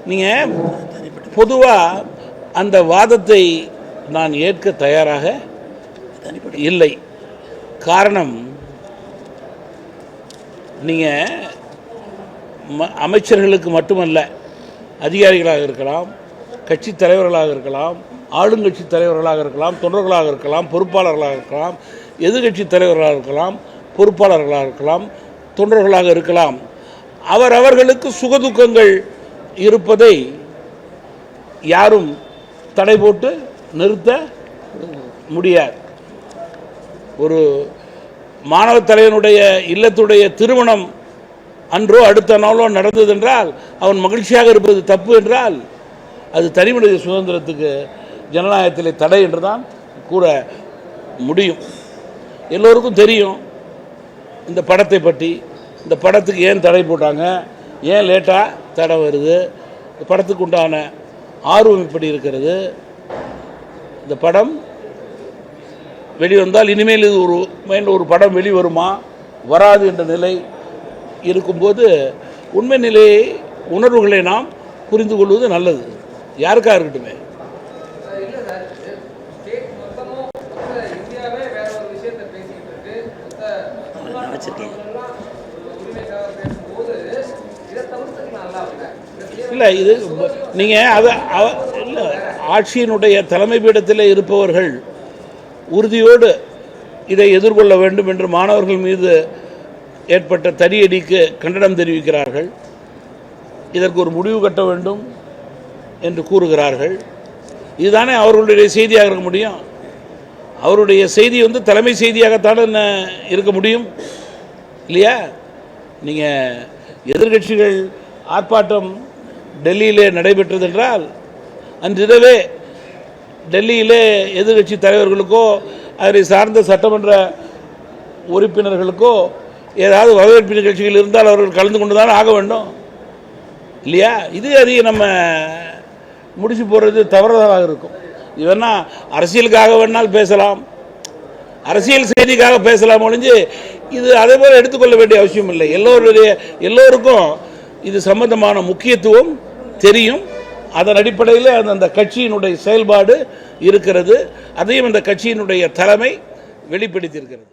நீங்கள் பொதுவாக அந்த வாதத்தை நான் ஏற்க தயாராக இல்லை. காரணம், நீங்கள் அமைச்சர்களுக்கு மட்டுமல்ல, அதிகாரிகளாக இருக்கலாம், கட்சி தலைவர்களாக இருக்கலாம், ஆளுங்கட்சி தலைவர்களாக இருக்கலாம், தொண்டர்களாக இருக்கலாம், பொறுப்பாளர்களாக இருக்கலாம், எதிர்கட்சி தலைவர்களாக இருக்கலாம், பொறுப்பாளர்களாக இருக்கலாம், தொண்டர்களாக இருக்கலாம். அவர்களுக்கு சுகதுக்கங்கள் இருப்பதை யாரும் தடை போட்டு நிறுத்த முடியாது. ஒரு மாணவ தலைவனுடைய இல்லத்துடைய திருமணம் அன்றோ அடுத்த நாளோ நடந்தது என்றால் அவன் மகிழ்ச்சியாக இருப்பது தப்பு என்றால் அது தனிமனித சுதந்திரத்துக்கு ஜனநாயகத்திலே தடை என்று தான் கூற முடியும். எல்லோருக்கும் தெரியும் இந்த படத்தை பற்றி. இந்த படத்துக்கு ஏன் தடை போட்டாங்க, ஏன் லேட்டாக தடை வருது, இந்த படத்துக்கு உண்டான ஆர்வம் இப்படி இருக்கிறது. இந்த படம் வெளிவந்தால் இனிமேல் இது ஒரு படம் வெளிவருமா வராது என்ற நிலை இருக்கும்போது உண்மை நிலையை உணர்வுகளை நாம் புரிந்து கொள்வது நல்லது. யாருக்காக இருக்கட்டுமே. இல்லை, இது நீங்கள் அதை இல்லை, ஆட்சியினுடைய தலைமை பீடத்தில் இருப்பவர்கள் உறுதியோடு இதை எதிர்கொள்ள வேண்டும் என்று மாணவர்கள் மீது ஏற்பட்ட தடியடிக்கு கண்டனம் தெரிவிக்கிறார்கள். இதற்கு ஒரு முடிவு கட்ட வேண்டும் என்று கூறுகிறார்கள். இதுதானே அவர்களுடைய செய்தியாக இருக்க முடியும். அவருடைய செய்தி தலைமை செய்தியாகத்தானே இருக்க முடியும் இல்லையா? நீங்கள் எதிர்கட்சிகள் ஆர்ப்பாட்டம் டெல்லியிலே நடைபெற்றது என்றால் அன்றிரவே டெல்லியிலே எதிர்கட்சி தலைவர்களுக்கோ அதை சார்ந்த சட்டமன்ற உறுப்பினர்களுக்கோ ஏதாவது வரவேற்பு நிகழ்ச்சிகள் இருந்தால் அவர்கள் கலந்து கொண்டு தான் ஆக வேண்டும் இல்லையா? இது அதிக நம்ம முடிச்சு போடுறது தவறுதலாக இருக்கும். இவன்னா அரசியலுக்காக வேணால் பேசலாம், அரசியல் செய்திக்காக பேசலாம் ஒழிஞ்சு இது அதே போல் எடுத்துக்கொள்ள வேண்டிய அவசியம் இல்லை. எல்லோருக்கும் இது சம்பந்தமான முக்கியத்துவம் தெரியும். அதன் அடிப்படையில் அந்த கட்சியினுடைய செயல்பாடு இருக்கிறது. அதையும் அந்த கட்சியினுடைய தலைமை வெளிப்படுத்தியிருக்கிறது.